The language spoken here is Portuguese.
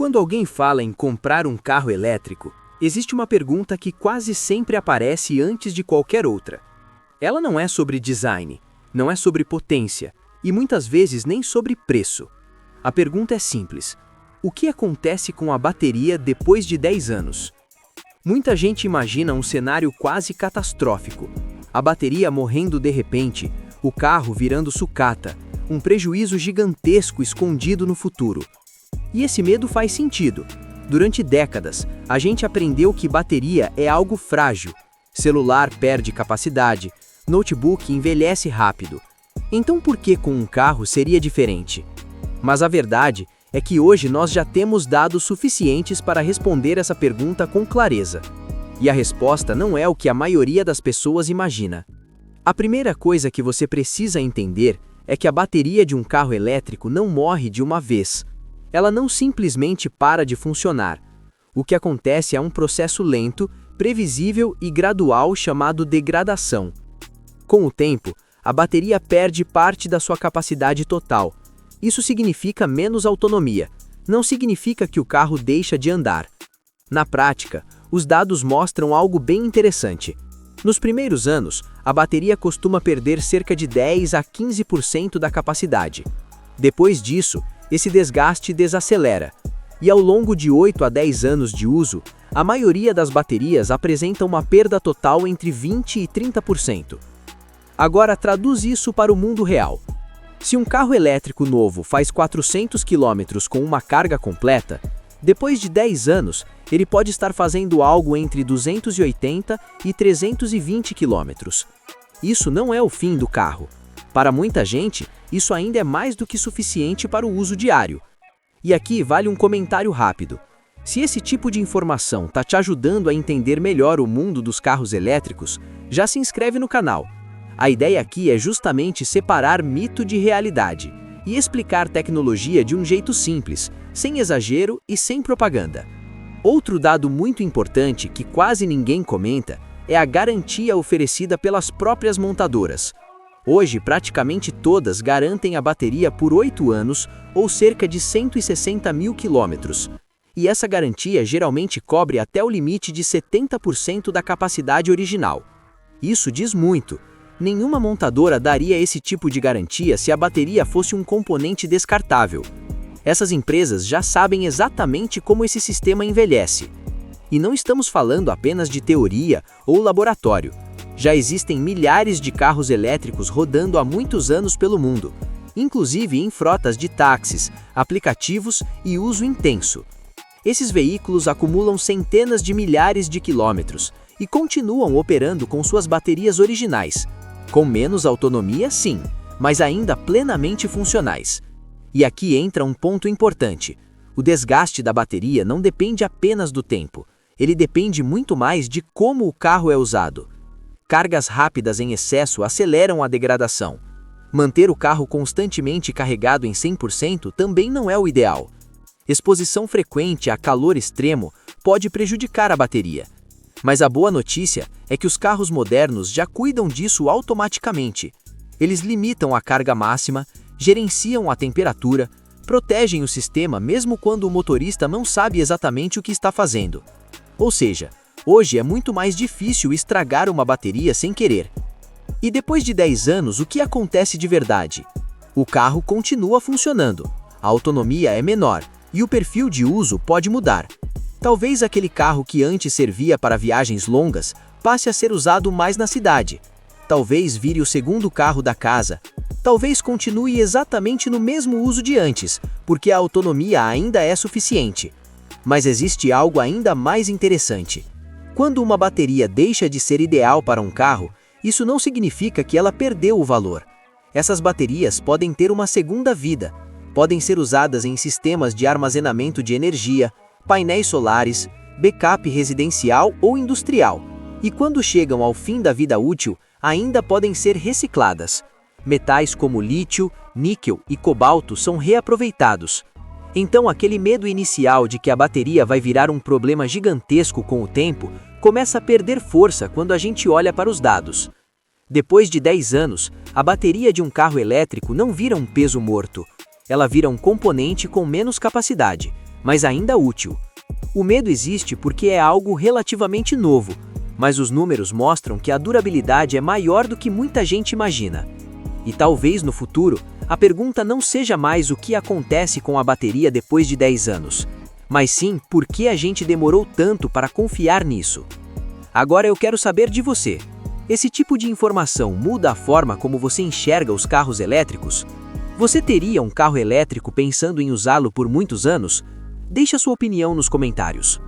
Quando alguém fala em comprar um carro elétrico, existe uma pergunta que quase sempre aparece antes de qualquer outra. Ela não é sobre design, não é sobre potência e muitas vezes nem sobre preço. A pergunta é simples: o que acontece com a bateria depois de 10 anos? Muita gente imagina um cenário quase catastrófico. A bateria morrendo de repente, o carro virando sucata, um prejuízo gigantesco escondido no futuro. E esse medo faz sentido. Durante décadas, a gente aprendeu que bateria é algo frágil. Celular perde capacidade, notebook envelhece rápido. Então por que com um carro seria diferente? Mas a verdade é que hoje nós já temos dados suficientes para responder essa pergunta com clareza. E a resposta não é o que a maioria das pessoas imagina. A primeira coisa que você precisa entender é que a bateria de um carro elétrico não morre de uma vez. Ela não simplesmente para de funcionar. O que acontece é um processo lento, previsível e gradual chamado degradação. Com o tempo, a bateria perde parte da sua capacidade total. Isso significa menos autonomia. Não significa que o carro deixa de andar. Na prática, os dados mostram algo bem interessante. Nos primeiros anos, a bateria costuma perder cerca de 10 a 15% da capacidade. Depois disso, esse desgaste desacelera. E ao longo de 8 a 10 anos de uso, a maioria das baterias apresenta uma perda total entre 20 e 30%. Agora traduz isso para o mundo real. Se um carro elétrico novo faz 400 km com uma carga completa, depois de 10 anos, ele pode estar fazendo algo entre 280 e 320 km. Isso não é o fim do carro. Para muita gente, isso ainda é mais do que suficiente para o uso diário. E aqui vale um comentário rápido. Se esse tipo de informação está te ajudando a entender melhor o mundo dos carros elétricos, já se inscreve no canal. A ideia aqui é justamente separar mito de realidade e explicar tecnologia de um jeito simples, sem exagero e sem propaganda. Outro dado muito importante que quase ninguém comenta é a garantia oferecida pelas próprias montadoras. Hoje, praticamente todas garantem a bateria por 8 anos ou cerca de 160 mil quilômetros. E essa garantia geralmente cobre até o limite de 70% da capacidade original. Isso diz muito. Nenhuma montadora daria esse tipo de garantia se a bateria fosse um componente descartável. Essas empresas já sabem exatamente como esse sistema envelhece. E não estamos falando apenas de teoria ou laboratório. Já existem milhares de carros elétricos rodando há muitos anos pelo mundo, inclusive em frotas de táxis, aplicativos e uso intenso. Esses veículos acumulam centenas de milhares de quilômetros e continuam operando com suas baterias originais. Com menos autonomia, sim, mas ainda plenamente funcionais. E aqui entra um ponto importante. O desgaste da bateria não depende apenas do tempo. Ele depende muito mais de como o carro é usado. Cargas rápidas em excesso aceleram a degradação. Manter o carro constantemente carregado em 100% também não é o ideal. Exposição frequente a calor extremo pode prejudicar a bateria. Mas a boa notícia é que os carros modernos já cuidam disso automaticamente. Eles limitam a carga máxima, gerenciam a temperatura, protegem o sistema mesmo quando o motorista não sabe exatamente o que está fazendo. Ou seja, hoje é muito mais difícil estragar uma bateria sem querer. E depois de 10 anos, o que acontece de verdade? O carro continua funcionando, a autonomia é menor e o perfil de uso pode mudar. Talvez aquele carro que antes servia para viagens longas passe a ser usado mais na cidade. Talvez vire o segundo carro da casa. Talvez continue exatamente no mesmo uso de antes, porque a autonomia ainda é suficiente. Mas existe algo ainda mais interessante. Quando uma bateria deixa de ser ideal para um carro, isso não significa que ela perdeu o valor. Essas baterias podem ter uma segunda vida. Podem ser usadas em sistemas de armazenamento de energia, painéis solares, backup residencial ou industrial. E quando chegam ao fim da vida útil, ainda podem ser recicladas. Metais como lítio, níquel e cobalto são reaproveitados. Então aquele medo inicial de que a bateria vai virar um problema gigantesco com o tempo, começa a perder força quando a gente olha para os dados. Depois de 10 anos, a bateria de um carro elétrico não vira um peso morto. Ela vira um componente com menos capacidade, mas ainda útil. O medo existe porque é algo relativamente novo, mas os números mostram que a durabilidade é maior do que muita gente imagina. E talvez no futuro, a pergunta não seja mais o que acontece com a bateria depois de 10 anos, mas sim por que a gente demorou tanto para confiar nisso. Agora eu quero saber de você. Esse tipo de informação muda a forma como você enxerga os carros elétricos? Você teria um carro elétrico pensando em usá-lo por muitos anos? Deixe a sua opinião nos comentários.